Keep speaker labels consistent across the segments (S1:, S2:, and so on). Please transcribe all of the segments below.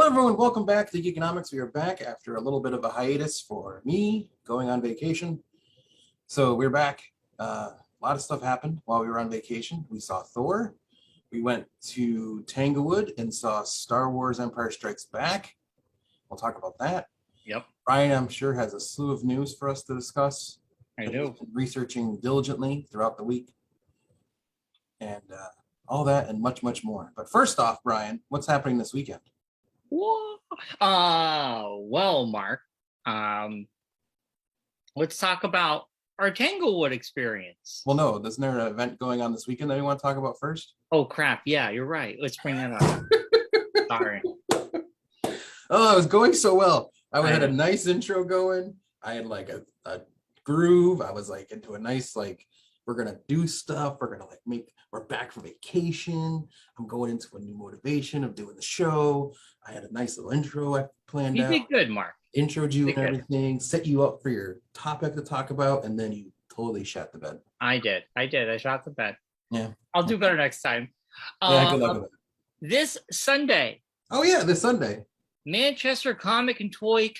S1: everyone, welcome back to Geekonomics. We are back after a little bit of a hiatus for me going on vacation. So we're back. A lot of stuff happened while we were on vacation. We saw Thor. We went to Tanglewood and saw Star Wars Empire Strikes Back. We'll talk about that.
S2: Yep.
S1: Brian, I'm sure, has a slew of news for us to discuss.
S2: I do.
S1: He's been researching diligently throughout the week. And all that and much, much more. But first off, Brian, what's happening this weekend?
S2: Well, Mark, let's talk about our Tanglewood experience.
S1: Well, no, isn't there an event going on this weekend that we want to talk about first?
S2: Oh, crap. Yeah, you're right. Let's bring that up. Sorry.
S1: Oh, it was going so well. I had a nice intro going. I had like a groove. I was like into a nice, like, we're going to do stuff. We're going to we're back from vacation. I'm going into a new motivation of doing the show. I had a nice little intro I planned out.
S2: You did good, Mark.
S1: Introed you and everything, set you up for your topic to talk about, and then you totally shot the bed.
S2: I did. I shot the bed.
S1: Yeah.
S2: I'll do better next time.
S1: Yeah, good luck with it.
S2: This Sunday.
S1: Oh, yeah, this Sunday.
S2: Manchester Comic and Toy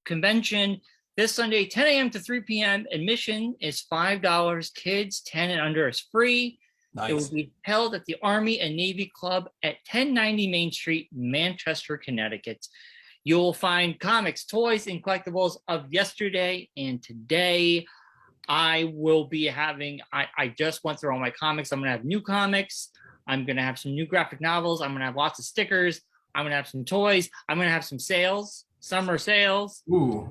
S2: Convention. This Sunday, 10 a.m. to 3 p.m. Admission is $5. Kids 10 and under is free.
S1: Nice.
S2: It will be held at the Army and Navy Club at 1090 Main Street, Manchester, Connecticut. You will find comics, toys, and collectibles of yesterday and today. I will be having, I just went through all my comics. I'm going to have new comics. I'm going to have some new graphic novels. I'm going to have lots of stickers. I'm going to have some toys. I'm going to have some sales, summer sales.
S1: Ooh.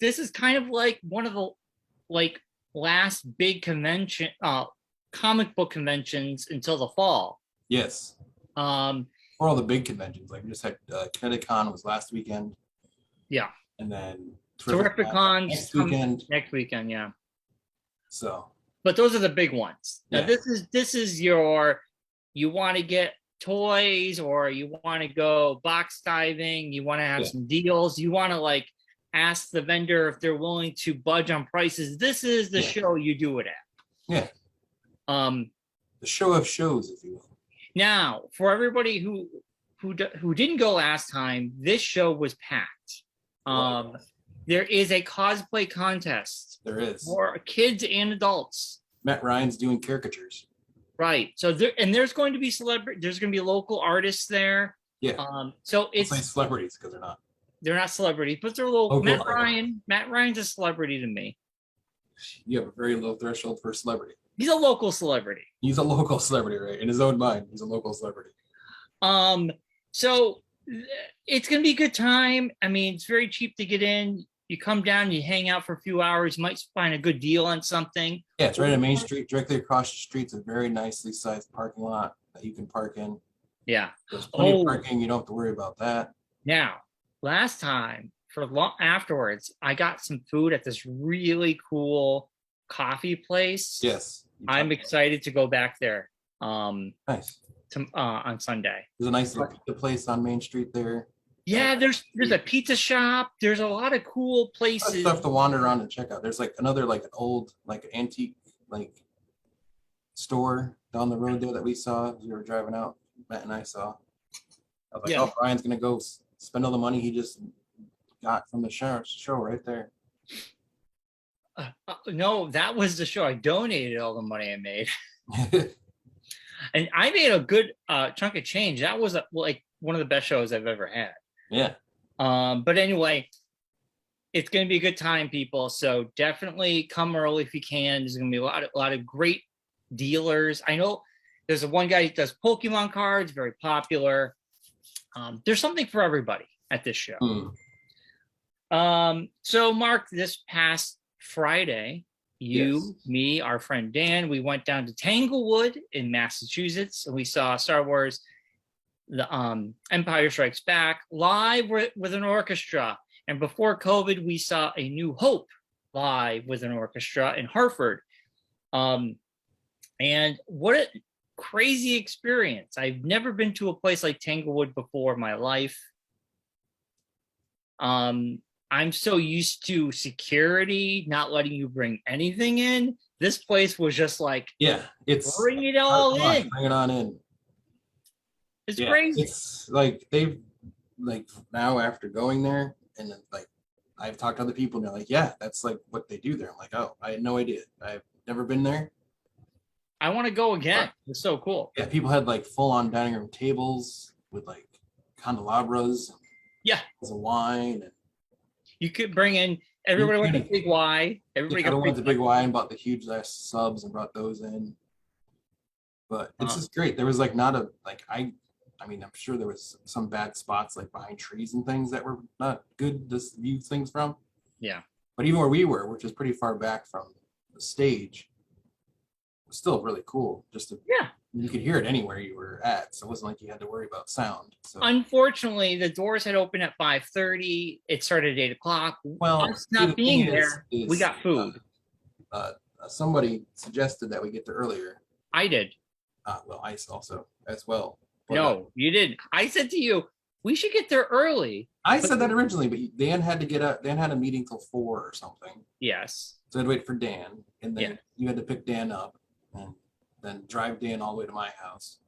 S2: This is kind of like one of the last big convention, comic book conventions until the fall.
S1: Yes. For all the big conventions, like we just had ConnectiCon was last weekend.
S2: Yeah.
S1: And then
S2: Terrificon
S1: next weekend.
S2: Yeah.
S1: So.
S2: But those are the big ones.
S1: Yeah.
S2: Now this is your, you want to get toys or you want to go box diving, you want to have some deals, you want to ask the vendor if they're willing to budge on prices. This is the show you do it at.
S1: Yeah. The show of shows, if you will.
S2: Now, for everybody who didn't go last time, this show was packed. There is a cosplay contest.
S1: There is.
S2: For kids and adults.
S1: Matt Ryan's doing caricatures.
S2: Right. So there's going to be there's going to be local artists there.
S1: Yeah.
S2: So it's
S1: like celebrities because they're not.
S2: They're not celebrities, but they're local. Matt Ryan's a celebrity to me.
S1: You have a very low threshold for a celebrity.
S2: He's a local celebrity.
S1: He's a local celebrity, right? In his own mind, he's a local celebrity.
S2: So it's gonna be a good time. I mean, it's very cheap to get in. You come down, you hang out for a few hours, might find a good deal on something.
S1: Yeah, it's right on Main Street, directly across the street. It's a very nicely sized parking lot that you can park in.
S2: Yeah.
S1: There's plenty of parking. You don't have to worry about that.
S2: Now, last time, afterwards, I got some food at this really cool coffee place.
S1: Yes.
S2: I'm excited to go back there.
S1: Nice.
S2: On Sunday.
S1: There's a nice little pizza place on Main Street there.
S2: Yeah, there's a pizza shop. There's a lot of cool places.
S1: Stuff to wander around and check out. There's another an old antique store down the road there that we saw as we were driving out. Matt and I saw. I was like, oh, Brian's gonna go spend all the money he just got from the show right there.
S2: No, that was the show. I donated all the money I made. And I made a good chunk of change. That was one of the best shows I've ever had.
S1: Yeah.
S2: But anyway, it's going to be a good time, people. So definitely come early if you can. There's going to be a lot of great dealers. I know there's one guy who does Pokemon cards, very popular. There's something for everybody at this show. So Mark, this past Friday, me, our friend Dan, we went down to Tanglewood in Massachusetts, and we saw Star Wars, the Empire Strikes Back live with an orchestra. And before COVID, we saw A New Hope live with an orchestra in Hartford. And what a crazy experience. I've never been to a place like Tanglewood before in my life. I'm so used to security not letting you bring anything in. This place was just
S1: it's
S2: bring it all in.
S1: Bring it on in.
S2: It's crazy.
S1: It's like they've like now after going there and then like I've talked to other people and they're like, yeah, that's like what they do there. I'm like, oh, I had no idea. I've never been there.
S2: I want to go again.
S1: But,
S2: It's so cool.
S1: yeah, people had like full on dining room tables with like candelabras,
S2: Yeah.
S1: of wine, and
S2: You could bring in everybody went to Big Y. Everybody got
S1: went to Big Y and bought the huge ass subs and brought those in. But it's just great. There was like not a like I mean, I'm sure there was some bad spots like behind trees and things that were not good to view things from.
S2: Yeah.
S1: But even where we were, which is pretty far back from the stage, was still really cool. Just to,
S2: yeah,
S1: you could hear it anywhere you were at, so it wasn't like you had to worry about sound. So
S2: unfortunately, the doors had opened at 5:30. It started at 8:00.
S1: well,
S2: us not being there, we got food.
S1: Somebody suggested that we get there earlier.
S2: I did.
S1: Well, Ice also as well. But,
S2: no, you didn't. I said to you, we should get there early.
S1: I said that originally, but Dan had to get up. Dan had a meeting till 4 or something.
S2: Yes.
S1: So I'd wait for Dan, and then you had to pick Dan up, and then drive Dan all the way to my house.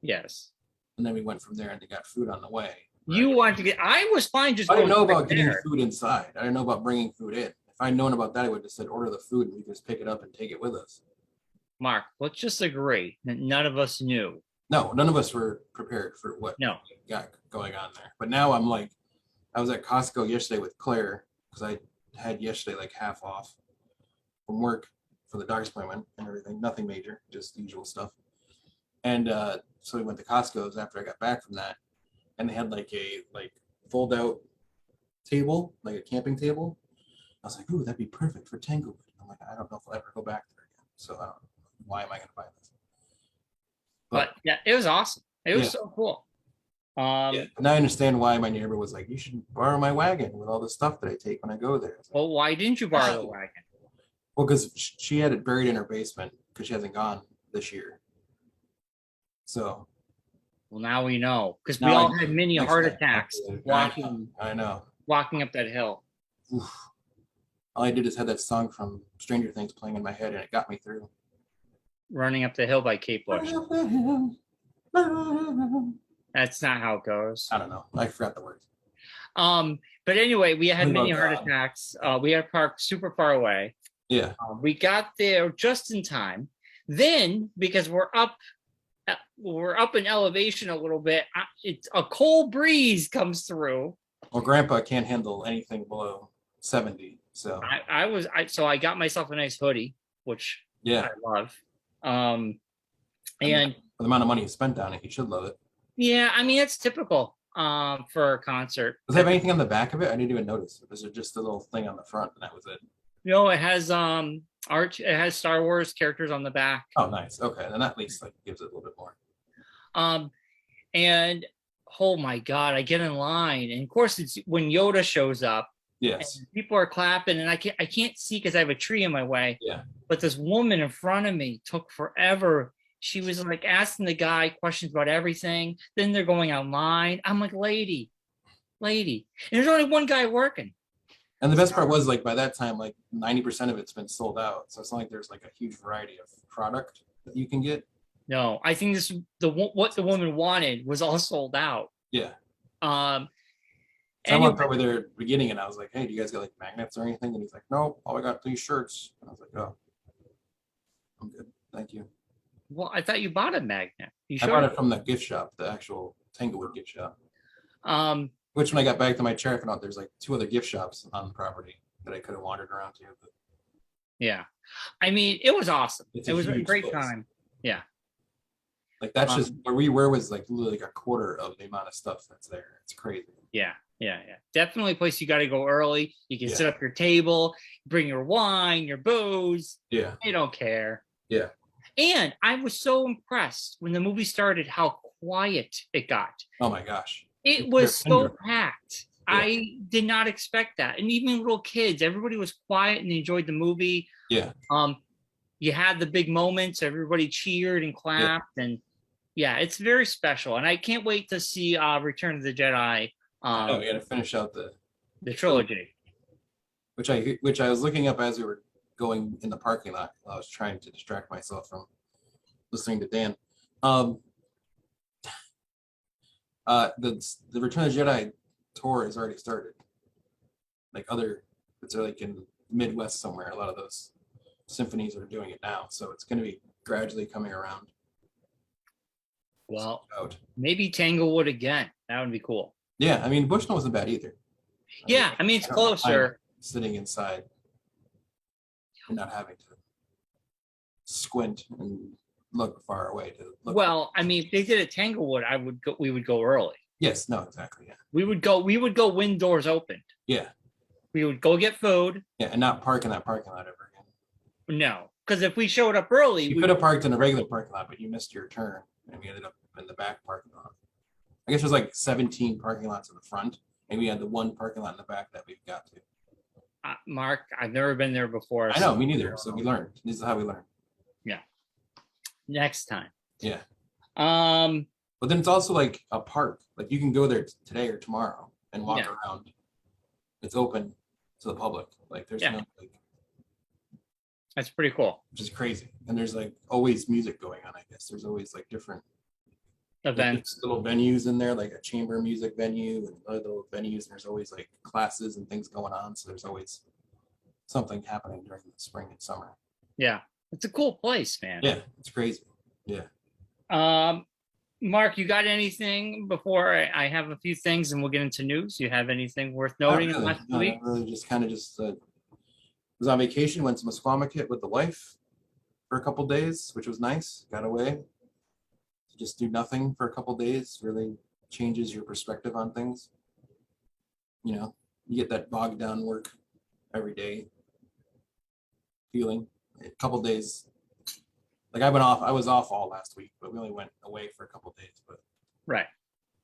S2: Yes.
S1: And then we went from there, and they got food on the way.
S2: You wanted to get. I was fine just.
S1: I didn't know about getting food inside. I didn't know about bringing food in. If I'd known about that, I would have said order the food, and we could just pick it up and take it with us.
S2: Mark, let's just agree that none of us knew.
S1: No, none of us were prepared for what got going on there. But now I'm like, I was at Costco yesterday with Claire because I had yesterday like half off from work for the doctor's appointment and everything. Nothing major, just usual stuff. And so we went to Costco's after I got back from that, and they had like a fold out table, like a camping table. I was like, ooh, that'd be perfect for Tanglewood. I'm like, I don't know if I'll ever go back there again. So I don't know. Why am I going to buy this?
S2: But yeah, it was awesome. It was so cool.
S1: And I understand why my neighbor was like, you should borrow my wagon with all the stuff that I take when I go there. Like,
S2: well, why didn't you borrow the wagon?
S1: Well, because she had it buried in her basement because she hasn't gone this year. So.
S2: Well, now we know because we all had mini heart attacks walking.
S1: I know.
S2: Walking up that hill.
S1: Oof. All I did is had that song from Stranger Things playing in my head, and it got me through.
S2: Running Up the Hill by Kate Bush. That's not how it goes.
S1: I don't know. I forgot the words.
S2: But anyway, we had many heart attacks. We had parked super far away.
S1: Yeah.
S2: We got there just in time. Then, because we're up in elevation a little bit, it's a cold breeze comes through.
S1: Well, Grandpa can't handle anything below 70. So
S2: I got myself a nice hoodie, which I love. And
S1: for the amount of money you spent on it, you should love it. Yeah,
S2: I mean it's typical for a concert.
S1: Does it have anything on the back of it? I didn't even notice. Was it just a little thing on the front and that was it?
S2: No, it has art. It has Star Wars characters on the back.
S1: Oh, nice. Okay, then that at least gives it a little bit more.
S2: And oh my God, I get in line, and of course it's when Yoda shows up.
S1: Yes.
S2: And people are clapping, and I can't see because I have a tree in my way.
S1: Yeah.
S2: But this woman in front of me took forever. She was like asking the guy questions about everything. Then they're going online. I'm like, lady. And there's only one guy working.
S1: And the best part was like by that time, like 90% of it's been sold out. So it's not like there's like a huge variety of product that you can get.
S2: No, I think what the woman wanted was all sold out.
S1: Yeah.
S2: So
S1: I went over there at the beginning and I was like, hey, do you guys got like magnets or anything? And he's like, no, all I got 3 shirts. And I was like, oh, I'm good. Thank you.
S2: Well, I thought you bought a magnet.
S1: I bought it from the gift shop, the actual Tanglewood gift shop. Which when I got back to my chair, I found out there's like 2 other gift shops on the property that I could have wandered around to. But
S2: yeah. I mean, it was awesome. It was a great time. Yeah.
S1: Like that's just where we were was like literally like a quarter of the amount of stuff that's there. It's crazy.
S2: Yeah. Definitely a place you got to go early. You can set up your table, bring your wine, your booze.
S1: Yeah.
S2: They don't care.
S1: Yeah.
S2: And I was so impressed when the movie started how quiet it got.
S1: Oh my gosh.
S2: It was so packed. Yeah. I did not expect that. And even little kids, everybody was quiet and they enjoyed the movie.
S1: Yeah.
S2: You had the big moments, everybody cheered and clapped, and it's very special. And I can't wait to see Return of the Jedi.
S1: We got to finish out
S2: the trilogy,
S1: which I was looking up as we were going in the parking lot. I was trying to distract myself from listening to Dan. The Return of the Jedi tour has already started. Like it's like in the Midwest somewhere. A lot of those symphonies are doing it now, so it's going to be gradually coming around.
S2: Well, maybe Tanglewood again. That would be cool.
S1: Yeah, I mean, Bushnell wasn't bad either.
S2: Yeah, I mean, it's closer.
S1: Sitting inside and not having to squint and look far away to look.
S2: Well, I mean, if they did it at Tanglewood, we would go early.
S1: Yes, no, exactly. Yeah.
S2: We would go when doors opened.
S1: Yeah.
S2: We would go get food.
S1: Yeah, and not park in that parking lot ever again.
S2: No, because if we showed up early,
S1: you could have parked in a regular parking lot, but you missed your turn and we ended up in the back parking lot. I guess there's like 17 parking lots in the front, and we had the one parking lot in the back that we've got to.
S2: Mark, I've never been there before.
S1: I know, me neither. So we learned. This is how we learn.
S2: Yeah. Next time.
S1: Yeah.
S2: But
S1: then it's also like a park. Like you can go there today or tomorrow and walk around. It's open to the public. Like there's no like.
S2: That's pretty cool.
S1: Which is crazy. And there's like always music going on. I guess there's always like different
S2: events,
S1: little venues in there, like a chamber music venue and other little venues. And there's always like classes and things going on. So there's always something happening during the spring and summer.
S2: Yeah, it's a cool place, man.
S1: Yeah, it's crazy. Yeah.
S2: Mark, you got anything before I have a few things and we'll get into news? You have anything worth noting in last week?
S1: Really, just was on vacation, went to Musquamaket with the wife for a couple days, which was nice. Got away. Just do nothing for a couple days really changes your perspective on things. You know, you get that bogged down work every day feeling. A couple days, like I was off all last week, but we only went away for a couple days. But
S2: right,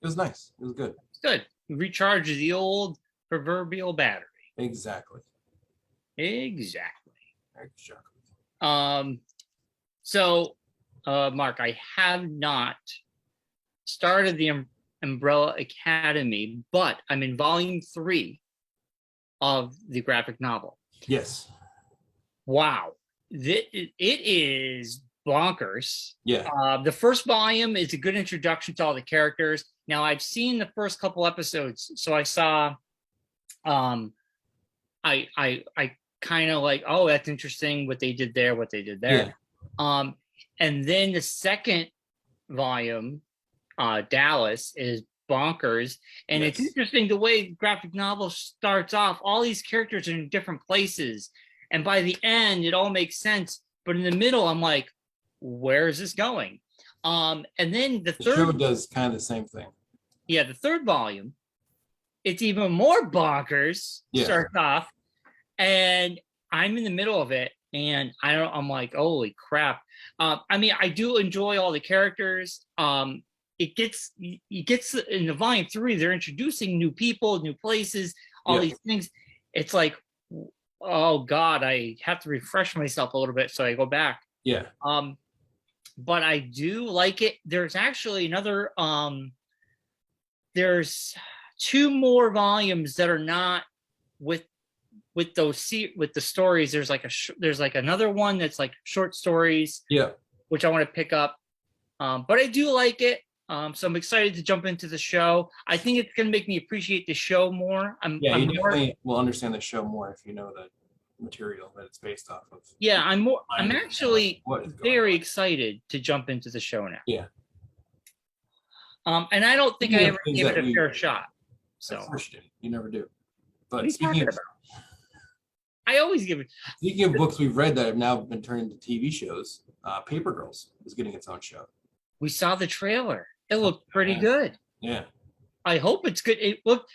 S1: it was nice. It was good.
S2: It's good. Recharge the old proverbial battery.
S1: Exactly.
S2: So, Mark, I have not started the Umbrella Academy, but I'm in volume 3 of the graphic novel.
S1: Yes.
S2: Wow. It is bonkers.
S1: Yeah.
S2: The first volume is a good introduction to all the characters. Now, I've seen the first couple episodes, so I saw I kind of like, oh, that's interesting what they did there. Yeah. And then the second volume, Dallas, is bonkers. And It's interesting the way the graphic novel starts off. All these characters are in different places. And by the end, it all makes sense. But in the middle, I'm like, where is this going? And then the third
S1: show does kind of the same thing.
S2: Yeah, the third volume, it's even more bonkers. Starts off. And I'm in the middle of it, and I'm like, holy crap. I mean, I do enjoy all the characters. It gets in the volume 3, they're introducing new people, new places, all these things. It's like, oh God, I have to refresh myself a little bit, so I go back.
S1: Yeah.
S2: But I do like it. There's actually another. There's 2 more volumes that are not with the stories. There's like another one that's like short stories, which I want to pick up, but I do like it, so I'm excited to jump into the show. I think it's going to make me appreciate the show more. You
S1: definitely will understand the show more if you know the material that it's based off of.
S2: I'm actually very excited to jump into the show now. And I don't think I ever gave it a fair shot. So
S1: you never do. But
S2: I always give it.
S1: Speaking of books we've read that have now been turned into TV shows, Paper Girls is getting its own show.
S2: We saw the trailer. It looked pretty good.
S1: Yeah.
S2: I hope it's good. It looked.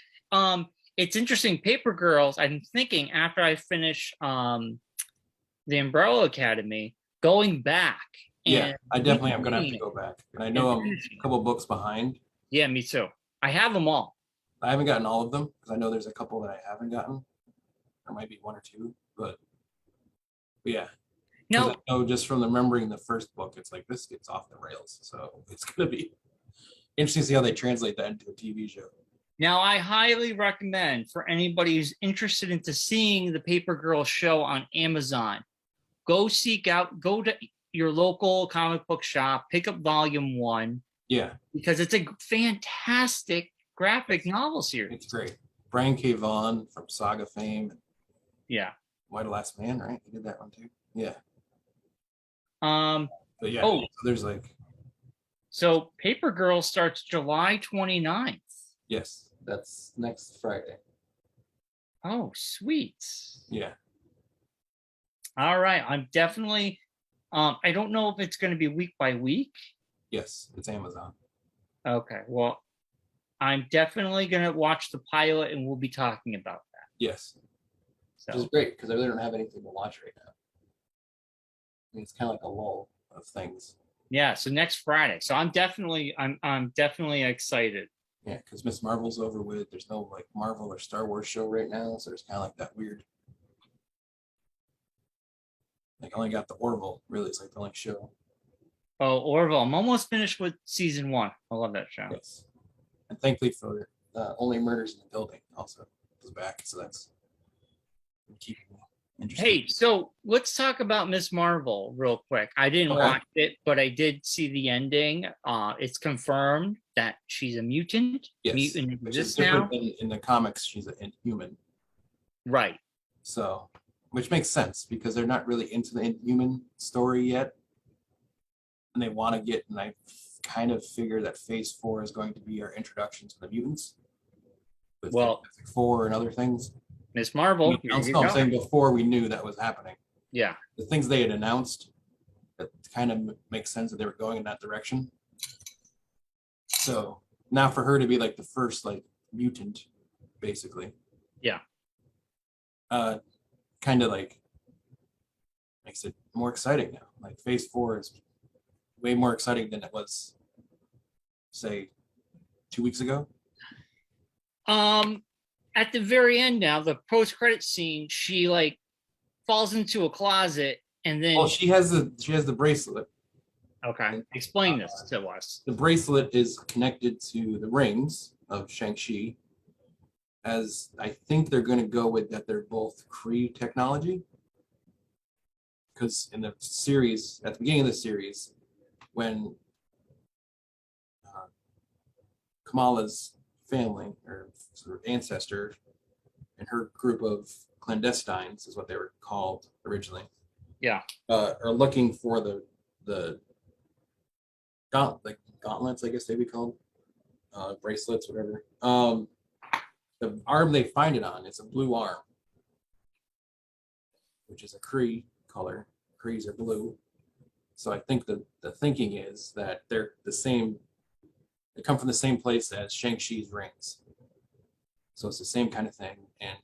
S2: It's interesting. Paper Girls. I'm thinking after I finish the Umbrella Academy, going back.
S1: Yeah, I definitely am going to have to go back. And I know I'm a couple books behind.
S2: Yeah, me too. I have them all.
S1: I haven't gotten all of them because I know there's a couple that I haven't gotten. There might be 1 or 2, but yeah. No, I know just from remembering the first book, it's like this gets off the rails. So it's going to be interesting to see how they translate that into a TV show.
S2: Now, I highly recommend for anybody who's interested into seeing the Paper Girls show on Amazon, go to your local comic book shop, pick up volume 1.
S1: Yeah.
S2: Because it's a fantastic graphic novel series.
S1: It's great. Brian K. Vaughan from Saga fame.
S2: Yeah.
S1: Why the Last Man, right? He did that one too. Yeah. But yeah,
S2: Oh,
S1: so there's like,
S2: so Paper Girl starts July 29th.
S1: yes, that's next Friday.
S2: Oh, sweet.
S1: Yeah.
S2: All right. I'm definitely, I don't know if it's going to be week by week.
S1: Yes, it's Amazon.
S2: Okay. Well, I'm definitely going to watch the pilot and we'll be talking about that.
S1: Yes.
S2: So.
S1: Which is great because I really don't have anything to watch right now. I mean, it's kind of like a lull of things.
S2: Yeah. So next Friday. So I'm definitely excited.
S1: Yeah, because Miss Marvel's over with. There's no like Marvel or Star Wars show right now, so there's kind of like that weird. Like, I only got the Orville. Really, it's like the only show.
S2: Oh, Orville. I'm almost finished with season 1. I love that show.
S1: Yes, and thankfully for Only Murders in the Building also is back, so that's keeping me interested.
S2: Hey, so let's talk about Miss Marvel real quick. I didn't watch it, but I did see the ending. It's confirmed that she's a mutant.
S1: Yes,
S2: mutant
S1: which is
S2: exists now.
S1: different in the comics. She's an Inhuman,
S2: Right?
S1: so which makes sense because they're not really into the Inhuman story yet, and they want to get. And I kind of figure that Phase 4 is going to be our introduction to the mutants. With Fantastic Four and other things.
S2: Miss Marvel.
S1: I'm saying before we knew that was happening.
S2: Yeah.
S1: The things they had announced, that kind of makes sense that they were going in that direction. So now for her to be like the first like mutant, basically.
S2: Yeah.
S1: Kind of like makes it more exciting now. Like Phase 4 is way more exciting than it was, say, 2 weeks ago.
S2: At the very end now, the post-credit scene, she like falls into a closet and then
S1: she has the bracelet.
S2: Okay. Explain this to us.
S1: The bracelet is connected to the rings of Shang-Chi, as I think they're going to go with that they're both Kree technology. Because in the series, at the beginning of the series, when Kamala's family or sort of ancestor and her group of clandestines is what they were called originally.
S2: Yeah.
S1: Are looking for the gauntlets, I guess they'd be called, bracelets, whatever. The arm they find it on, it's a blue arm, which is a Kree color. Krees are blue. So I think the thinking is that they're the same. They come from the same place as Shang-Chi's rings. So it's the same kind of thing. And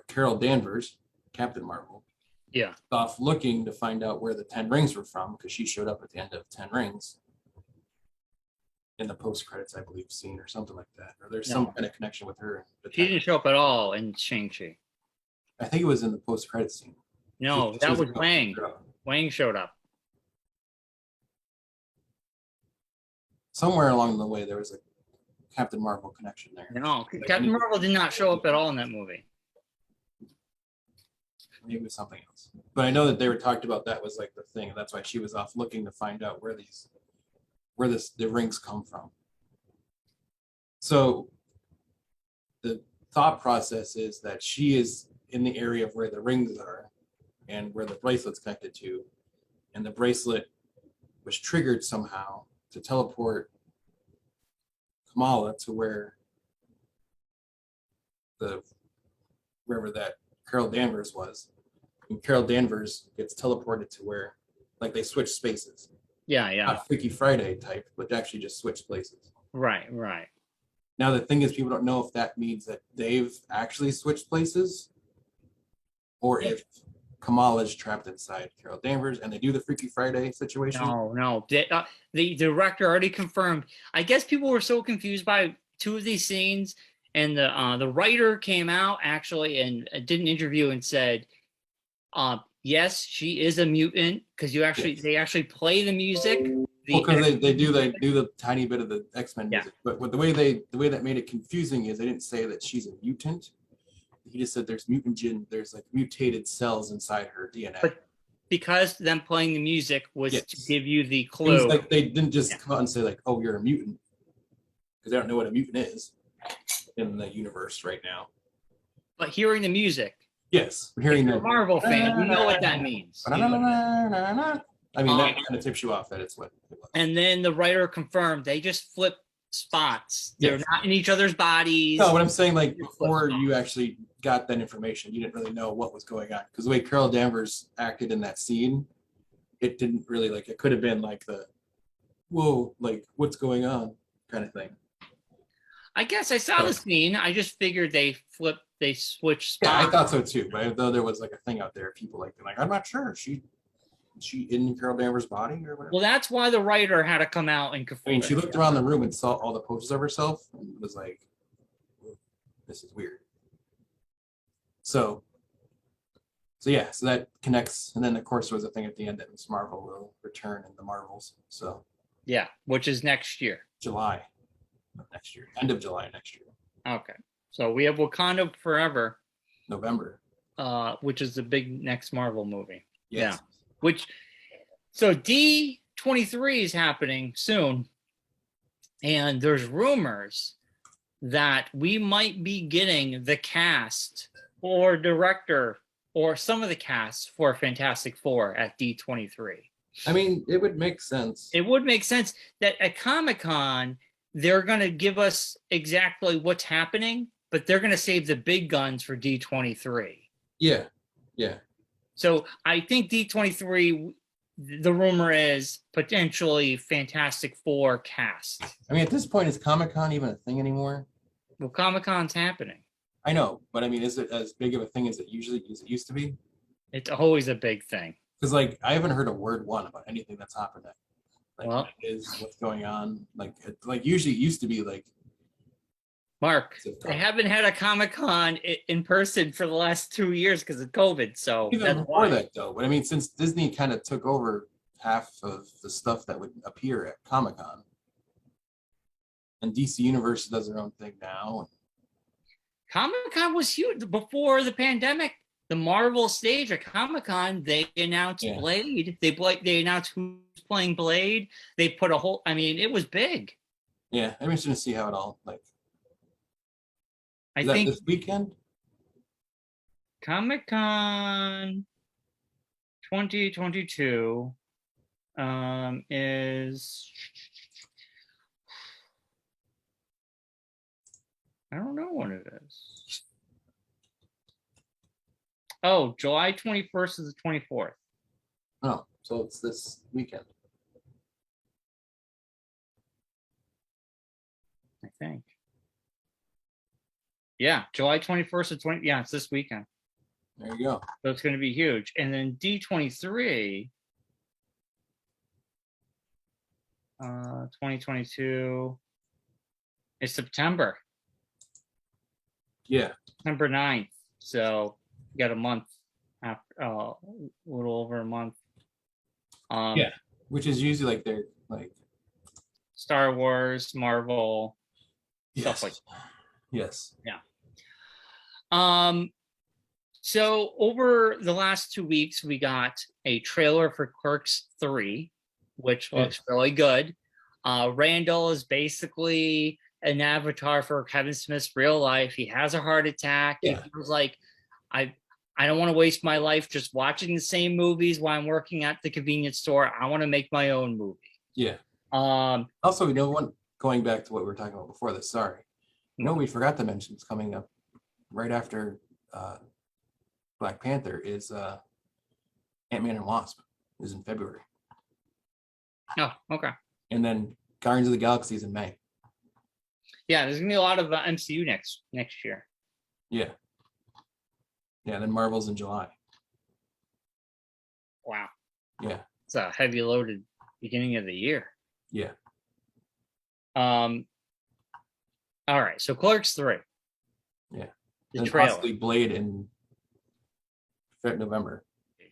S1: Carol Danvers, Captain Marvel, off looking to find out where the 10 rings were from, because she showed up at the end of 10 rings in the post-credits, I believe, scene or something like that. Or there's some kind of connection with her.
S2: She didn't show up at all in Shang-Chi.
S1: I think it was in the post-credits scene.
S2: No, that was Wang. Wang showed up.
S1: Somewhere along the way, there was a Captain Marvel connection there.
S2: No, Captain Marvel did not show up at all in that movie.
S1: Maybe it was something else. But I know that they were talked about that was like the thing, and that's why she was off looking to find out where the rings come from. So the thought process is that she is in the area of where the rings are and where the bracelet's connected to, and the bracelet was triggered somehow to teleport Kamala to wherever that Carol Danvers was. And Carol Danvers gets teleported to where, like, they switch spaces.
S2: Yeah.
S1: Not Freaky Friday type, but actually just switch places.
S2: Right.
S1: Now the thing is, people don't know if that means that they've actually switched places, or if Kamala's trapped inside Carol Danvers and they do the Freaky Friday situation.
S2: No. The director already confirmed. I guess people were so confused by 2 of these scenes, and the writer came out actually and did an interview and said, yes, she is a mutant, because they actually play the music.
S1: Because they do the tiny bit of the X-Men music, but the way that made it confusing is they didn't say that she's a mutant. He just said there's there's like mutated cells inside her DNA.
S2: But because them playing the music was to give you the clue.
S1: It was like they didn't just come out and say like, "Oh, you're a mutant," because they don't know what a mutant is in the universe right now.
S2: But hearing the music,
S1: Yes,
S2: if
S1: hearing
S2: you're
S1: the
S2: a Marvel fan, you know what that means.
S1: I mean, that kind of tips you off that it's what it was.
S2: And then the writer confirmed they just flip spots. They're
S1: Yes.
S2: not in each other's bodies.
S1: No, but I'm saying, like, before you actually got that information, you didn't really know what was going on, because the way Carol Danvers acted in that scene, it didn't really, like, it could have been like the, whoa, like, what's going on kind of thing.
S2: I guess I saw the scene. I just figured they switched spots.
S1: Yeah, I thought so too. But though there was like a thing out there, people like I'm not sure. She in Carol Danvers' body or whatever.
S2: Well, that's why the writer had to come out and confirm.
S1: I mean, she looked around the room and saw all the poses of herself and was like, "This is weird." So yeah, so that connects, and then of course there was a thing at the end that Miss Marvel will return in the Marvels. So
S2: yeah, which is next year.
S1: July of next year, end of July next year.
S2: Okay, so we have Wakanda Forever,
S1: November,
S2: which is the big next Marvel movie.
S1: yes.
S2: Yeah, so D23 is happening soon, and there's rumors that we might be getting the cast or director or some of the cast for Fantastic Four at D23.
S1: I mean, it would make sense.
S2: It would make sense that at Comic-Con, they're going to give us exactly what's happening, but they're going to save the big guns for D23.
S1: Yeah.
S2: So I think D23, the rumor is potentially Fantastic Four cast.
S1: I mean, at this point, is Comic-Con even a thing anymore?
S2: Well, Comic-Con's happening.
S1: I know, but I mean, is it as big of a thing as it used to be?
S2: It's always a big thing.
S1: Because like I haven't heard a word one about anything that's happening. Like
S2: Well,
S1: what it is, what's going on. Like usually it used to be like.
S2: Mark, I haven't had a Comic-Con in person for the last 2 years because of COVID. So
S1: Even
S2: that's
S1: before
S2: why.
S1: that though, but I mean, since Disney kind of took over half of the stuff that would appear at Comic-Con, and DC Universe does their own thing now.
S2: Comic-Con was huge before the pandemic. The Marvel stage at Comic-Con, they announced Blade. They announced who's playing Blade. They put a whole. I mean, it was big.
S1: Yeah, I'm interested to see how it all like.
S2: I think
S1: this weekend.
S2: Comic-Con 2022 is. I don't know what it is. Oh, July 21st is the 24th.
S1: Oh, so it's this weekend.
S2: I think. Yeah, July 21st to 20. Yeah, it's this weekend.
S1: There you go.
S2: So it's going to be huge. And then D23, 2022 is September.
S1: Yeah.
S2: September 9th. So you got a month after, a little over a month.
S1: Yeah, which is usually like they're like
S2: Star Wars, Marvel, stuff like that.
S1: Yes.
S2: Yeah. So over the last 2 weeks, we got a trailer for Clerks 3, which looks really good. Randall is basically an avatar for Kevin Smith's real life. He has a heart attack.
S1: Yeah.
S2: He was like, I don't want to waste my life just watching the same movies while I'm working at the convenience store. I want to make my own movie.
S1: Yeah. Also, going back to what we were talking about before this, sorry. We forgot to mention it's coming up right after Black Panther is Ant-Man and Wasp is in February.
S2: Oh, okay.
S1: And then Guardians of the Galaxy is in May.
S2: Yeah, there's gonna be a lot of MCU next year.
S1: Yeah. Yeah, then Marvel's in July.
S2: Wow.
S1: Yeah.
S2: It's a heavy loaded beginning of the year.
S1: Yeah.
S2: All right, so Clerks 3.
S1: Yeah.
S2: The
S1: and
S2: trailer.
S1: possibly Blade in November. Okay.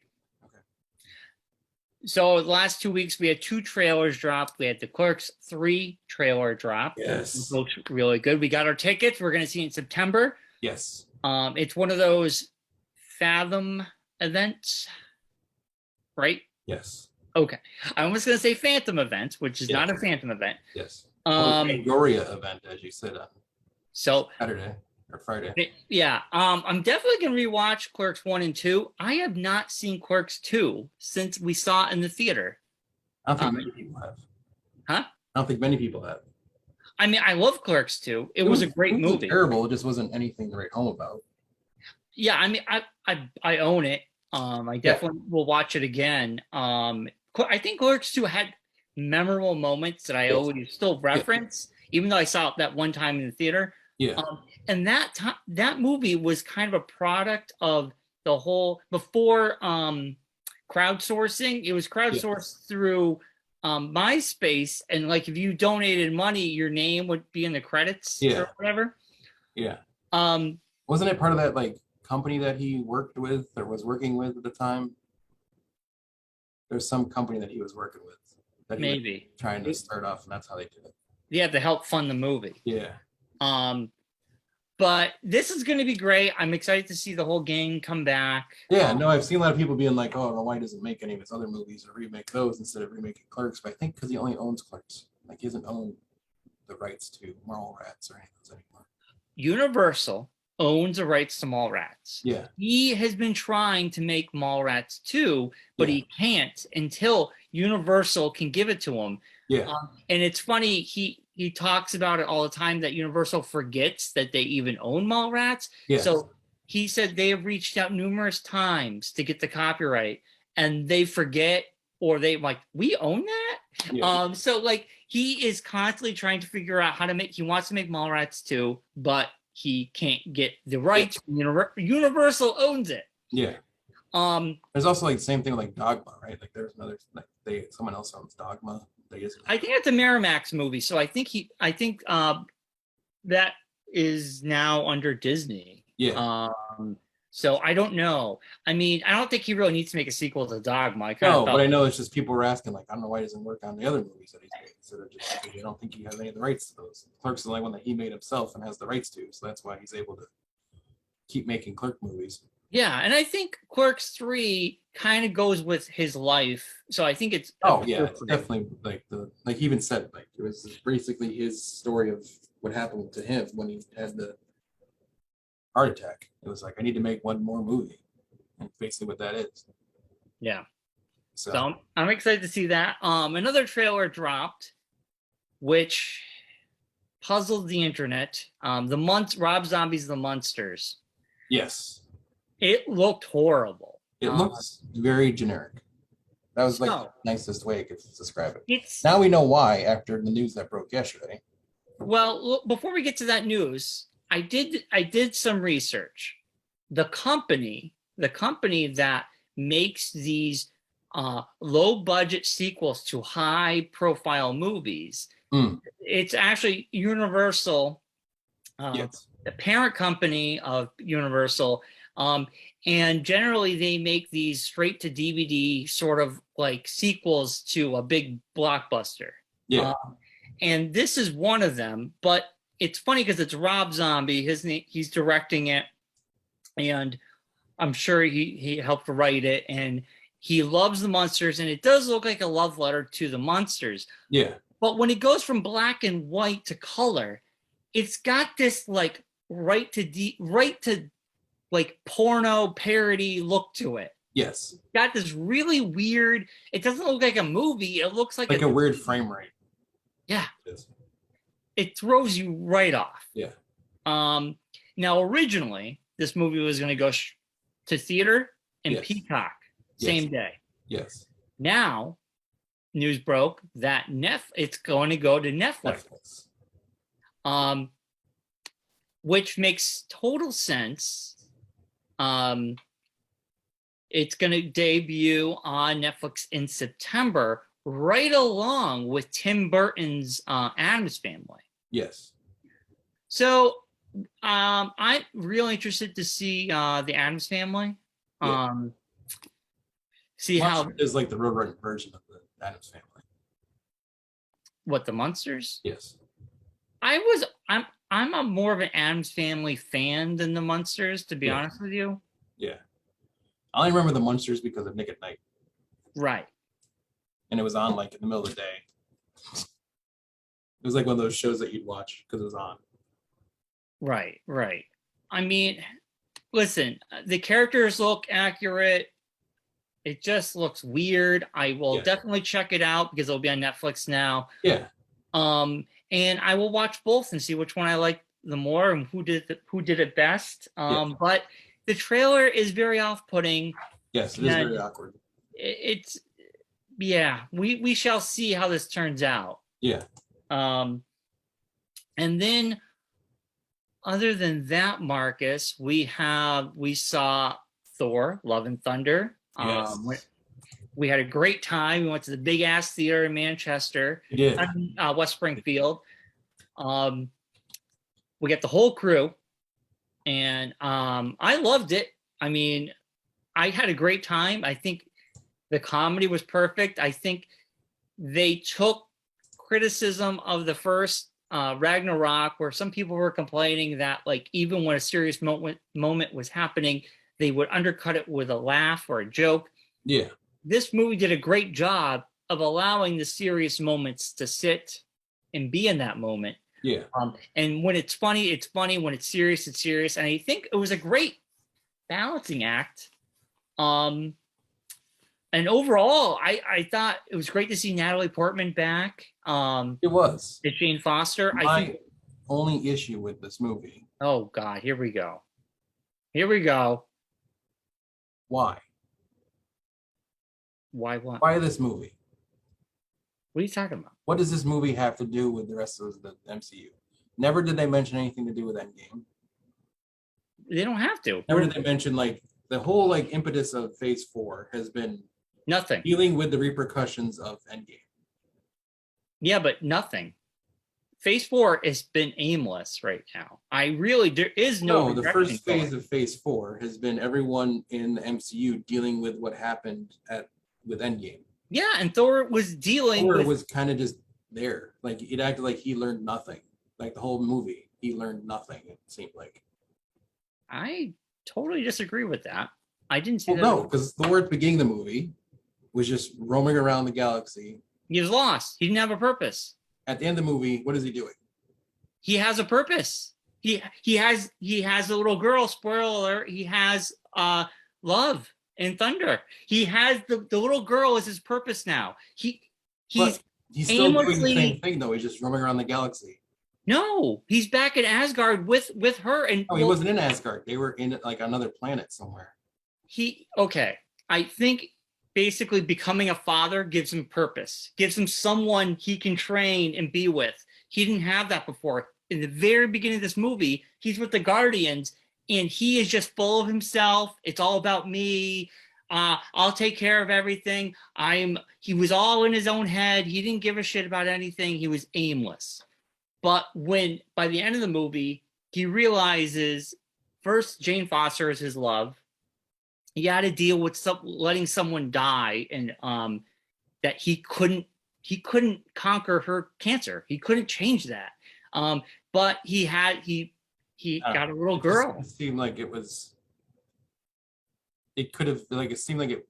S2: So the last 2 weeks we had 2 trailers drop. We had the Clerks 3 trailer drop.
S1: Yes.
S2: It looks really good. We got our tickets. We're gonna see it in September.
S1: Yes.
S2: It's one of those Fathom events, right?
S1: Yes.
S2: Okay. I was gonna say Phantom events, which is not a Phantom event.
S1: Yes. Fangoria event, as you said, on
S2: So
S1: Saturday or Friday.
S2: yeah, I'm definitely gonna rewatch Clerks 1 and 2. I have not seen Clerks 2 since we saw it in the theater.
S1: I don't think many people have.
S2: Huh?
S1: I don't think many people have.
S2: I mean, I love Clerks 2. It was a great movie.
S1: Terrible. It just wasn't anything to write home about.
S2: Yeah, I mean, I own it. I definitely will watch it again. I think Clerks 2 had memorable moments that I always still reference, even though I saw it that one time in the theater.
S1: Yeah.
S2: And that movie was kind of a product of the whole before crowdsourcing. It was crowdsourced through MySpace, and like if you donated money, your name would be in the credits or whatever.
S1: Yeah. Wasn't it part of that like company that he worked with or was working with at the time? There's some company that he was working with that he
S2: maybe
S1: was trying to start off, and that's how they did it.
S2: They had to help fund the movie.
S1: Yeah.
S2: But this is going to be great. I'm excited to see the whole gang come back.
S1: Yeah, no, I've seen a lot of people being like, "Oh, why doesn't make any of his other movies or remake those instead of remaking Clerks?" But I think because he only owns Clerks, like he doesn't own the rights to Mallrats or any of those anymore.
S2: Universal owns the rights to Mallrats.
S1: Yeah,
S2: he has been trying to make Mallrats 2, but he can't until Universal can give it to him.
S1: Yeah,
S2: and it's funny he talks about it all the time that Universal forgets that they even own Mallrats.
S1: yes.
S2: So he said they have reached out numerous times to get the copyright, and they forget, or they like, we own that.
S1: Yeah.
S2: So like he is constantly trying to figure out how to make. He wants to make Mallrats 2, but he can't get the rights. Universal owns it.
S1: Yeah. There's also like the same thing with like Dogma, right? Like there's another like someone else owns Dogma.
S2: I think it's a Miramax movie, so I think that is now under Disney.
S1: Yeah.
S2: So I don't know. I mean, I don't think he really needs to make a sequel to Dogma.
S1: No, but I know it's just people were asking, like, I don't know why he doesn't work on the other movies that he's made. So just I don't think he has any of the rights to those. Clerks is the only one that he made himself and has the rights to, so that's why he's able to keep making Clerk movies.
S2: Yeah, and I think Clerks 3 kind of goes with his life. So I think it's
S1: it's definitely like he even said like it was basically his story of what happened to him when he had the heart attack. It was like I need to make one more movie, and basically what that is.
S2: Yeah. So I'm excited to see that. Another trailer dropped, which puzzled the internet. Rob Zombie's The Munsters.
S1: Yes.
S2: It looked horrible.
S1: It looks very generic. That was like the nicest way I could describe it. Now we know why after the news that broke yesterday.
S2: Well, before we get to that news, I did some research. The company that makes these low budget sequels to high profile movies, it's actually Universal, the parent company of Universal. And generally they make these straight to DVD sort of like sequels to a big blockbuster.
S1: Yeah.
S2: And this is one of them, but it's funny because it's Rob Zombie. He's directing it, and I'm sure he helped write it, and he loves the Munsters, and it does look like a love letter to the Munsters.
S1: Yeah.
S2: But when it goes from black and white to color, it's got this like right to like porno parody look to it.
S1: Yes.
S2: It's got this really weird. It doesn't look like a movie. It looks like
S1: a weird frame rate.
S2: Yeah. It throws you right off.
S1: Yeah.
S2: Now originally this movie was going to go to theater and Peacock same day.
S1: Yes.
S2: Now news broke that it's going to go to Netflix. Which makes total sense. It's going to debut on Netflix in September, right along with Tim Burton's Addams Family.
S1: Yes.
S2: So I'm really interested to see the Addams Family. See how
S1: is like the Roadrunner version of the Addams Family.
S2: What, the Munsters?
S1: Yes.
S2: I'm a more of an Addams Family fan than the Munsters, to be honest with you.
S1: Yeah. I only remember the Munsters because of Nick at Night.
S2: Right.
S1: And it was on like in the middle of the day. It was like one of those shows that you'd watch because it was on.
S2: Right, right. I mean, listen, the characters look accurate. It just looks weird. I will definitely check it out because it'll be on Netflix now.
S1: Yeah.
S2: And I will watch both and see which one I like the more and who did it best. But the trailer is very off-putting.
S1: Yes, it is very awkward.
S2: It's we shall see how this turns out.
S1: Yeah.
S2: And then other than that, Marcus, we saw Thor, Love and Thunder.
S1: Yes.
S2: We had a great time. We went to the big ass theater in Manchester, West Springfield. We got the whole crew, and I loved it. I mean, I had a great time. I think the comedy was perfect. I think they took criticism of the first Ragnarok, where some people were complaining that, like, even when a serious moment was happening, they would undercut it with a laugh or a joke.
S1: Yeah.
S2: This movie did a great job of allowing the serious moments to sit and be in that moment.
S1: Yeah.
S2: And when it's funny, it's funny. When it's serious, it's serious. And I think it was a great balancing act. And overall, I thought it was great to see Natalie Portman back.
S1: It was.
S2: It's Jane Foster.
S1: My only issue with this movie.
S2: Oh God, here we go. Here we go.
S1: Why?
S2: Why what?
S1: Why this movie?
S2: What are you talking about?
S1: What does this movie have to do with the rest of the MCU? Never did they mention anything to do with Endgame.
S2: They don't have to.
S1: Never did they mention, like, the whole, like, impetus of Phase 4 has been
S2: nothing.
S1: Dealing with the repercussions of Endgame.
S2: Yeah, but nothing. Phase 4 has been aimless right now. There is no.
S1: The first phase of Phase 4 has been everyone in the MCU dealing with what happened with Endgame.
S2: Yeah, and Thor was dealing
S1: Thor was kind of just there. Like, it acted like he learned nothing. Like, the whole movie, he learned nothing, it seemed like.
S2: I totally disagree with that. I didn't see that.
S1: No, because Thor at the beginning of the movie was just roaming around the galaxy.
S2: He was lost. He didn't have a purpose.
S1: At the end of the movie, what is he doing?
S2: He has a purpose. He has a little girl. Spoiler alert. He has love and thunder. He has the little girl as his purpose now. He's
S1: still doing the same thing though. He's just roaming around the galaxy.
S2: No, he's back in Asgard with her. And
S1: no, he wasn't in Asgard. They were in, like, another planet somewhere.
S2: I think basically becoming a father gives him purpose, gives him someone he can train and be with. He didn't have that before. In the very beginning of this movie, he's with the Guardians, and he is just full of himself. It's all about me. I'll take care of everything. He was all in his own head. He didn't give a shit about anything. He was aimless. But when, by the end of the movie, he realizes, first, Jane Foster is his love. He had to deal with letting someone die, and that he couldn't conquer her cancer. He couldn't change that. But he got a little girl.
S1: It seemed like it was. It could have, like, it seemed like it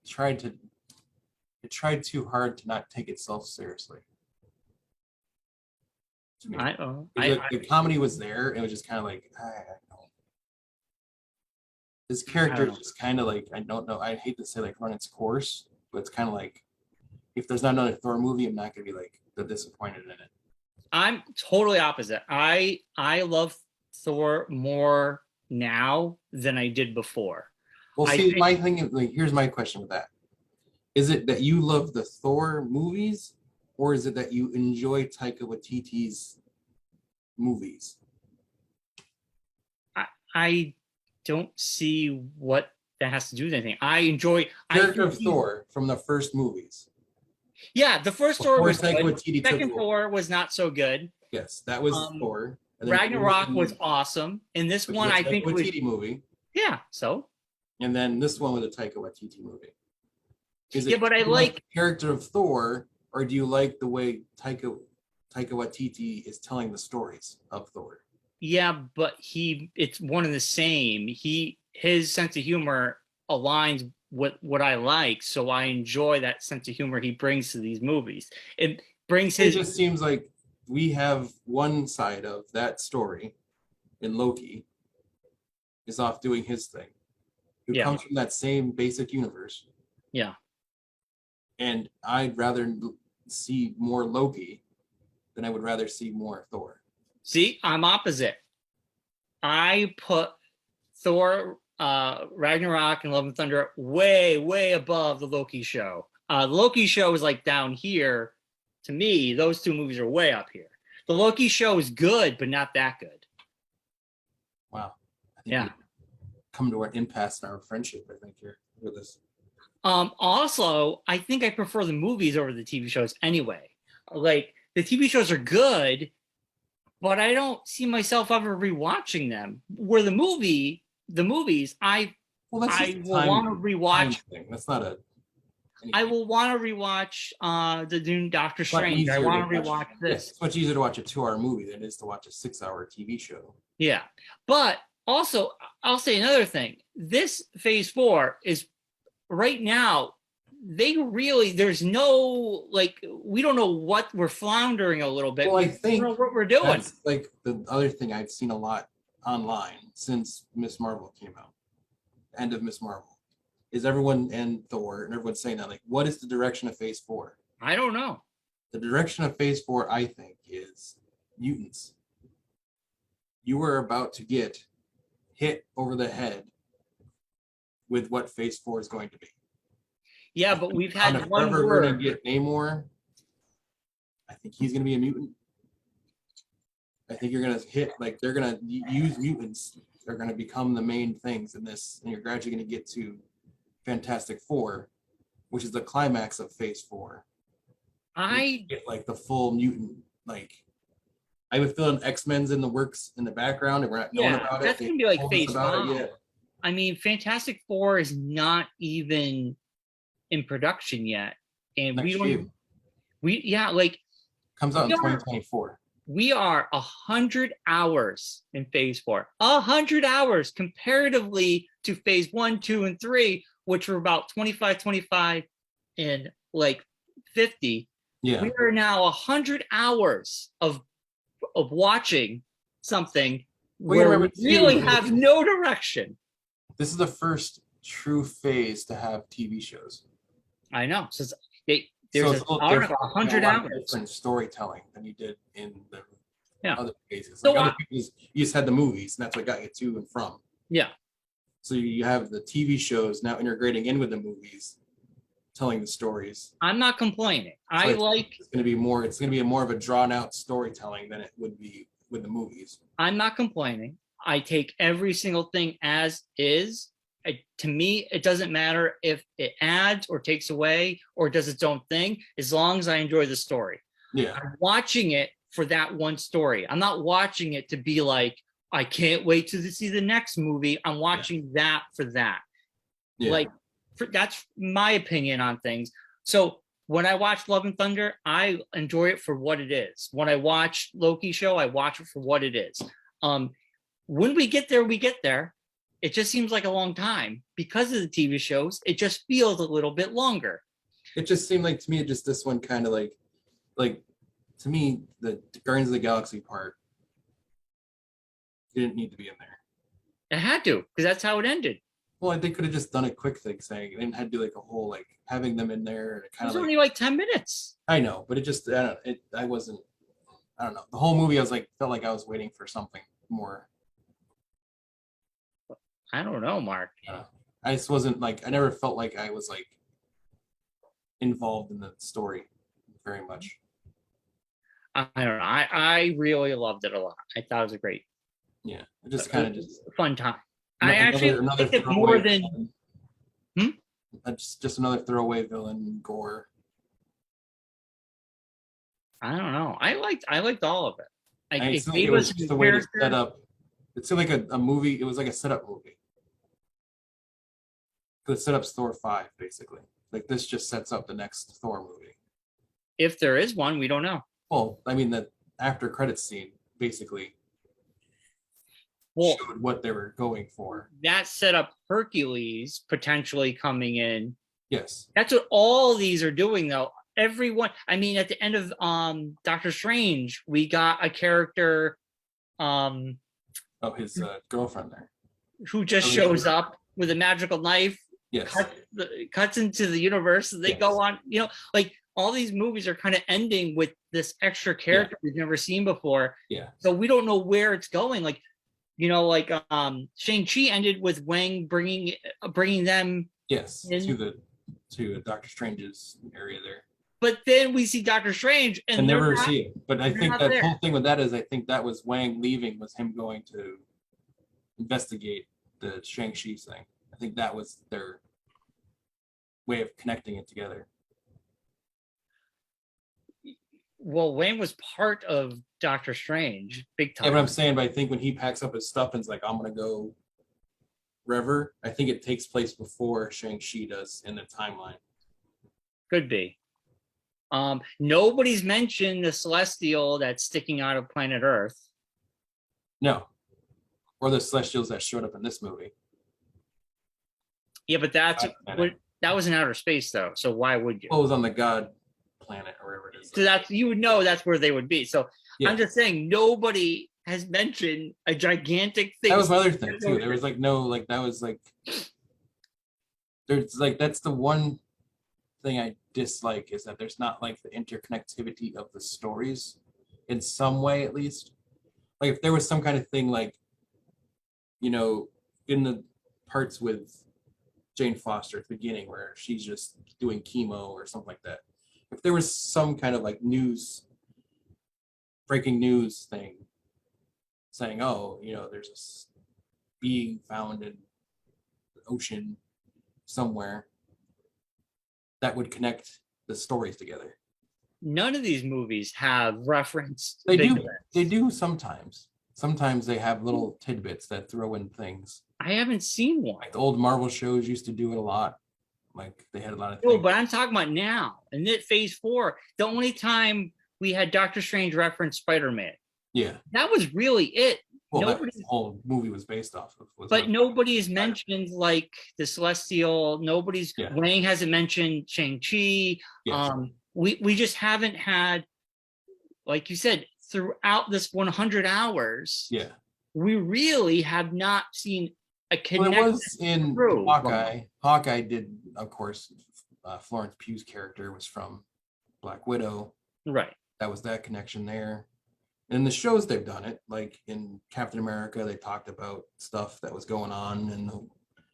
S1: tried too hard to not take itself seriously. The comedy was there. It was just kind of like, I don't know. This character is just kind of like, I don't know. I hate to say, like, run its course, but it's kind of like, if there's not another Thor movie, I'm not gonna be like disappointed in it.
S2: I'm totally opposite. I love Thor more now than I did before.
S1: Well, see, my thing is, like, here's my question with that. Is it that you love the Thor movies, or is it that you enjoy Taika Waititi's movies?
S2: I don't see what that has to do with anything. I enjoy
S1: character of Thor from the first movies.
S2: Yeah, the first Thor was good.
S1: The
S2: second Thor was not so good.
S1: Yes, that was Thor.
S2: Ragnarok was awesome. And this one, I think, was
S1: Waititi movie.
S2: Yeah, so.
S1: And then this one was a Taika Waititi movie.
S2: But I like
S1: the character of Thor, or do you like the way Taika Waititi is telling the stories of Thor?
S2: Yeah, but it's one and the same. His sense of humor aligns with what I like, so I enjoy that sense of humor he brings to these movies. It just
S1: seems like we have one side of that story in Loki is off doing his thing, who
S2: Yeah.
S1: comes from that same basic universe.
S2: Yeah.
S1: And I'd rather see more Loki than I would rather see more Thor.
S2: See, I'm opposite. I put Thor, Ragnarok, and Love and Thunder way, way above the Loki show. The Loki show is like down here. To me, those two movies are way up here. The Loki show is good, but not that good.
S1: Wow. I think
S2: Yeah.
S1: we've come to our impasse in our friendship, I think, here with this.
S2: Also, I think I prefer the movies over the TV shows anyway. Like, the TV shows are good, but I don't see myself ever rewatching them. Where the movies, I will want to rewatch.
S1: That's not a.
S2: I will want to rewatch the new Doctor Strange. I want to rewatch this.
S1: Yes, it's much easier to watch a 2-hour movie than it is to watch a 6-hour TV show.
S2: Yeah, but also I'll say another thing. This Phase 4 is right now. There's no, like, we don't know what we're floundering a little bit.
S1: Well, I think
S2: we don't know what we're doing.
S1: That's like the other thing I've seen a lot online since Miss Marvel came out, end of Miss Marvel, is everyone and Thor and everyone saying that, like, what is the direction of Phase 4?
S2: I don't know.
S1: The direction of Phase 4, I think, is mutants. You are about to get hit over the head with what Phase 4 is going to be.
S2: Yeah, but we've had one
S1: word.
S2: word.
S1: We're going to get Namor. I think he's going to be a mutant. I think you're going to hit, like, they're going to use mutants. They're going to become the main things in this, and you're gradually going to get to Fantastic Four, which is the climax of Phase 4.
S2: I
S1: get like the full mutant, like, I have a feeling X-Men's in the works in the background, and we're not knowing about it.
S2: That's going to be like Phase 5.
S1: Yeah.
S2: I mean, Fantastic Four is not even in production yet, and
S1: Next year.
S2: like
S1: comes out in 2024.
S2: We are 100 hours in Phase 4. 100 hours comparatively to Phase 1, 2, and 3, which were about 25, and like 50.
S1: Yeah.
S2: We are now 100 hours of watching something where we really have no direction.
S1: This is the first true phase to have TV shows.
S2: I know. So there's an article, 100 hours.
S1: Different storytelling than you did in the other phases.
S2: So
S1: like other people, you just had the movies, and that's what got you to and from.
S2: Yeah.
S1: So you have the TV shows now integrating in with the movies, telling the stories.
S2: I'm not complaining.
S1: So it's going to be more. It's going to be more of a drawn out storytelling than it would be with the movies.
S2: I'm not complaining. I take every single thing as is. To me, it doesn't matter if it adds or takes away or does its own thing, as long as I enjoy the story.
S1: Yeah.
S2: I'm watching it for that one story. I'm not watching it to be like, I can't wait to see the next movie. I'm watching that for that. Yeah. Like, that's my opinion on things. So when I watch Love and Thunder, I enjoy it for what it is. When I watch Loki show, I watch it for what it is. When we get there, we get there. It just seems like a long time because of the TV shows. It just feels a little bit longer.
S1: It just seemed like, to me, just this one kind of like to me, the Guardians of the Galaxy part didn't need to be in there.
S2: It had to, because that's how it ended.
S1: Well, they could have just done a quick thing, saying, they didn't have to do like a whole, like, having them in there. And it kind of
S2: only like 10 minutes.
S1: I know, but it just, I don't know. The whole movie, I was like, felt like I was waiting for something more.
S2: I don't know, Mark.
S1: I just wasn't like, I never felt like I was like involved in the story very much.
S2: I don't know. I really loved it a lot. I thought it was a great.
S1: Yeah, it just kind of just
S2: fun time. I actually think it's more than.
S1: Just another throwaway villain gore.
S2: I don't know. I liked all of it.
S1: It was just a way to set up. It seemed like a movie. It was like a setup movie. It set up Thor 5, basically. Like, this just sets up the next Thor movie.
S2: If there is one, we don't know.
S1: Well, I mean, the after credits scene basically showed what they were going for.
S2: That set up Hercules potentially coming in.
S1: Yes.
S2: That's what all these are doing, though. everyone. I mean, at the end of Doctor Strange, we got a character
S1: his girlfriend there.
S2: who just
S1: Alicia.
S2: shows up with a magical knife,
S1: Yes.
S2: cuts into the universe, and they go on. Like all these movies are kind of ending with this extra character we've never seen before.
S1: Yeah.
S2: So we don't know where it's going. Like, Shang-Chi ended with Wang bringing them.
S1: Yes, to Doctor Strange's area there.
S2: But then we see Doctor Strange and
S1: never see it. But I think that
S2: there.
S1: whole thing with that is I think that was Wang leaving was him going to investigate the Shang-Chi thing. I think that was their way of connecting it together.
S2: Well, Wang was part of Doctor Strange, big time.
S1: Yeah, but I'm saying, but I think when he packs up his stuff and is like, I'm gonna go wherever, I think it takes place before Shang-Chi does in the timeline.
S2: Could be. Nobody's mentioned the Celestial that's sticking out of planet Earth.
S1: No. Or the Celestials that showed up in this movie.
S2: Yeah, but that was in outer space though. So why would you?
S1: Well, it was on the God planet or wherever it is.
S2: So you would know that's where they would be. So I'm just saying nobody has mentioned a gigantic thing.
S1: That was my other thing too. There was there's like that's the one thing I dislike is that there's not like the interconnectivity of the stories in some way, at least. Like if there was some kind of thing like, in the parts with Jane Foster at the beginning where she's just doing chemo or something like that. If there was some kind of like breaking news thing saying, there's this being found in the ocean somewhere, that would connect the stories together.
S2: None of these movies have referenced.
S1: They do sometimes. Sometimes they have little tidbits that throw in things.
S2: I haven't seen one.
S1: Like the old Marvel shows used to do it a lot. Like they had a lot of
S2: things. No, but I'm talking about now. And then Phase 4, the only time we had Doctor Strange reference Spider-Man.
S1: Yeah.
S2: That was really it.
S1: Well, the whole movie was based off of.
S2: But nobody has mentioned like the Celestial. Wang hasn't mentioned Shang-Chi.
S1: Yes.
S2: We just haven't had, like you said, throughout this 100 hours.
S1: Yeah.
S2: We really have not seen a connection.
S1: Well, it was in Hawkeye. Hawkeye did, of course, Florence Pugh's character was from Black Widow.
S2: Right.
S1: That was that connection there. In the shows they've done it, like in Captain America, they talked about stuff that was going on in the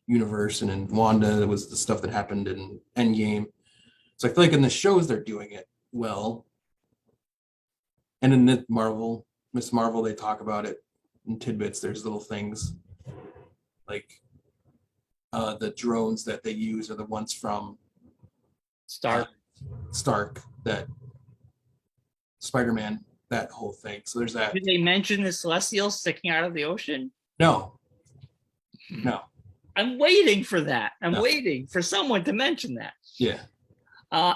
S1: universe, and in Wanda, it was the stuff that happened in Endgame. So I feel like in the shows they're doing it well. And in Miss Marvel, they talk about it in tidbits. There's little things like the drones that they use are the ones from Stark that Spider-Man, that whole thing. So there's that.
S2: Did they mention the Celestial sticking out of the ocean?
S1: No.
S2: I'm waiting for that. I'm waiting for someone to mention that.
S1: Yeah.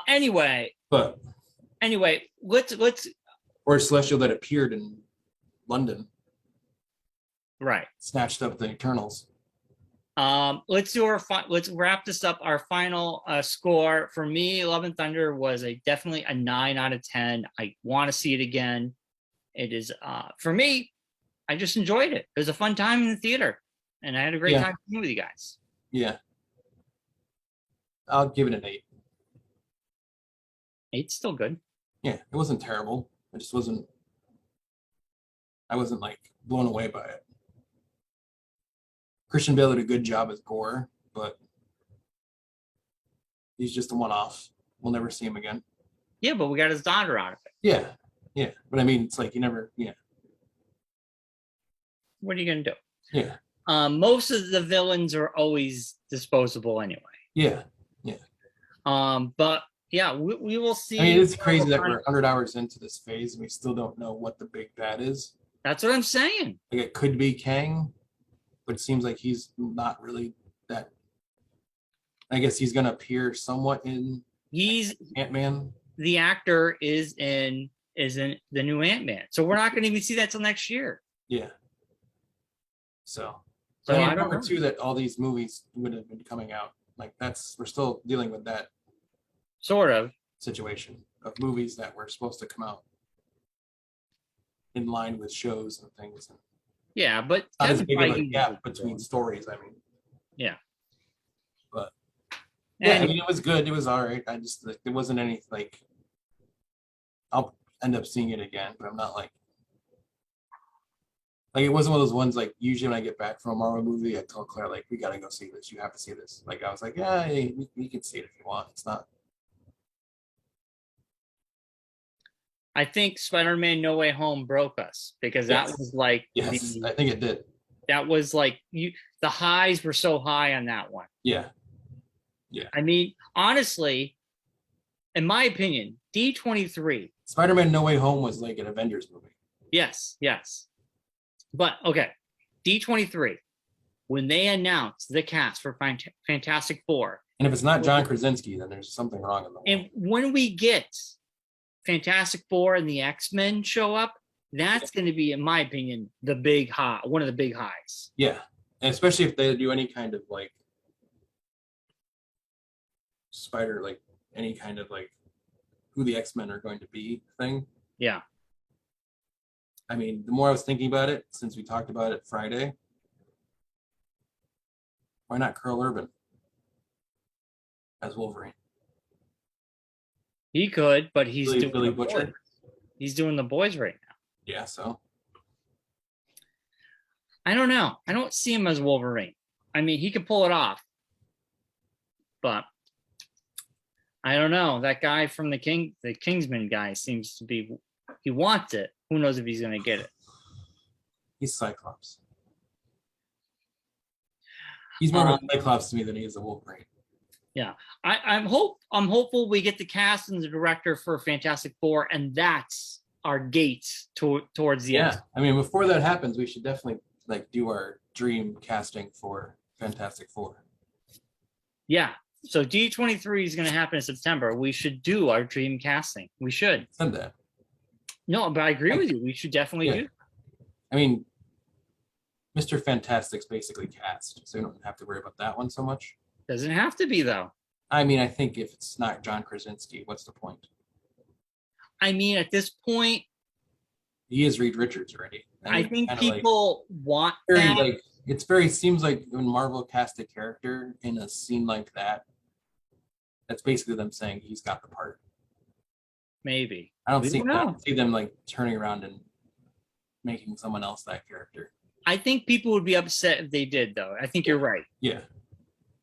S2: Anyway, let's
S1: or a Celestial that appeared in London.
S2: Right.
S1: Snatched up the Eternals.
S2: Let's wrap this up. Our final score for me, Love and Thunder was definitely a 9 out of 10. I want to see it again. It is for me, I just enjoyed it. It was a fun time in the theater, and I had a great time with you guys.
S1: Yeah. I'll give it an 8.
S2: 8's still good.
S1: Yeah, it wasn't terrible. I wasn't like blown away by it. Christian Bale did a good job as Gore, but he's just a one-off. We'll never see him again.
S2: Yeah, but we got his daughter out of it.
S1: Yeah. But I mean, it's like you never,
S2: What are you going to do?
S1: Yeah.
S2: Most of the villains are always disposable anyway.
S1: Yeah.
S2: But yeah, we will see.
S1: I mean, it's crazy that we're 100 hours into this phase and we still don't know what the big bad is.
S2: That's what I'm saying.
S1: Like it could be Kang, but it seems like he's not really that. I guess he's going to appear somewhat in Ant-Man.
S2: The actor is in the new Ant-Man. So we're not going to even see that till next year.
S1: Yeah. So I mean, remember too that all these movies would have been coming out. Like we're still dealing with that.
S2: Sort of.
S1: situation of movies that were supposed to come out in line with shows and things. And
S2: Yeah, but
S1: not as
S2: Kevin
S1: big of a
S2: Feige
S1: gap
S2: knows what he's
S1: between
S2: doing.
S1: stories. I mean,
S2: Yeah.
S1: but yeah, I
S2: And
S1: mean, it was good. It was all right. I just like, there wasn't any like. I'll end up seeing it again, but I'm not like it wasn't one of those ones like usually when I get back from a Marvel movie, I tell Claire like we gotta go see this. You have to see this. Like I was like, yeah, hey, we can see it if you want. It's not.
S2: I think Spider-Man No Way Home broke us because that
S1: Yes.
S2: was like
S1: Yes, I think it did.
S2: that was like the highs were so high on that one.
S1: Yeah.
S2: I mean, honestly, in my opinion, D23.
S1: Spider-Man No Way Home was like an Avengers movie.
S2: Yes. But okay, D23, when they announced the cast for Fantastic Four,
S1: And if it's not John Krasinski, then there's something wrong in the world.
S2: and when we get Fantastic Four and the X-Men show up, that's going to be, in my opinion, the big high, one of the big highs.
S1: Yeah, and especially if they do any kind of like any kind of like who the X-Men are going to be thing.
S2: Yeah.
S1: I mean, the more I was thinking about it, since we talked about it Friday, why not Carl Urban as Wolverine?
S2: He could, but he's doing
S1: Billy
S2: the
S1: Butcher.
S2: boys. He's doing the boys right now.
S1: Yeah, so
S2: I don't know. I don't see him as Wolverine. I mean, he could pull it off, but I don't know. That guy from the Kingsman guy seems to be. He wants it. Who knows if he's going to get it?
S1: he's Cyclops. He's more of a Cyclops to me than he is a Wolverine.
S2: Yeah, I'm hopeful we get the cast and the director for Fantastic Four, and that's our gate towards the end.
S1: I mean, before that happens, we should definitely like do our dream casting for Fantastic Four.
S2: Yeah. So D23 is going to happen in September. We should do our dream casting. We should.
S1: Send that.
S2: No, but I agree with you. We should definitely do.
S1: I mean, Mr. Fantastic's basically cast, so you don't have to worry about that one so much.
S2: Doesn't have to be though.
S1: I mean, I think if it's not John Krasinski, what's the point?
S2: I mean, at this point,
S1: He is Reed Richards already.
S2: I think people want
S1: very
S2: that.
S1: like it's very seems like when Marvel cast a character in a scene like that, that's basically them saying he's got the part.
S2: Maybe.
S1: I don't
S2: We
S1: see
S2: don't know.
S1: see them like turning around and making someone else that character.
S2: I think people would be upset if they did, though. I think you're right.
S1: Yeah.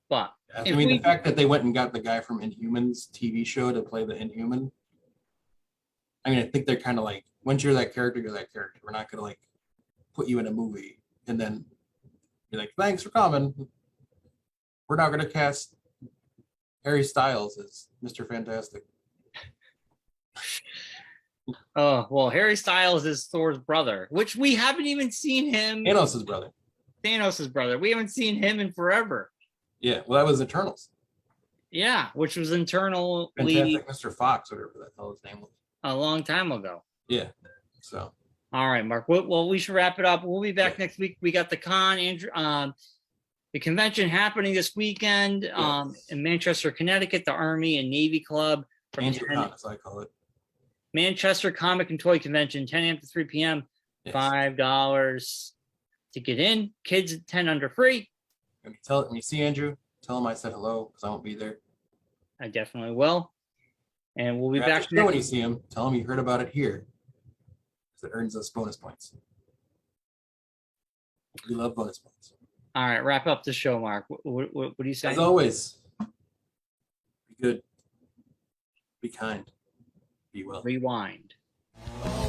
S2: But
S1: I
S2: if
S1: mean,
S2: we-
S1: the fact that they went and got the guy from Inhumans TV show to play the Inhuman. I mean, I think they're kind of like, once you're that character, you're that character. We're not gonna like put you in a movie and then you're like, thanks for coming. We're not gonna cast Harry Styles as Mr. Fantastic.
S2: oh well, Harry Styles is Thor's brother, which we haven't even seen him.
S1: Thanos' brother.
S2: Thanos' brother. We haven't seen him in forever.
S1: Yeah, well, that was Eternals.
S2: Yeah, which was internally
S1: Fantastic Mr. Fox, whatever the hell his name was.
S2: a long time ago.
S1: Yeah, so
S2: All right, Mark. Well, we should wrap it up. We'll be back next week. We got the Andrew, the convention happening this weekend in Manchester, Connecticut, the Army and Navy Club from
S1: Andrew
S2: 10
S1: Con, as I call it.
S2: Manchester Comic and Toy Convention, 10 a.m. to 3 p.m.
S1: Yes.
S2: $5 to get in. Kids 10 under free.
S1: When you see Andrew, tell him I said hello because I won't be there.
S2: I definitely will. And we'll be
S1: After
S2: back
S1: the show, when you
S2: next.
S1: see him, tell him you heard about it here. Because it earns us bonus points. We love bonus points.
S2: All right, wrap up the show, Mark. What do you say?
S1: As always, be good, be kind, be well.
S2: Rewind.
S3: Oh,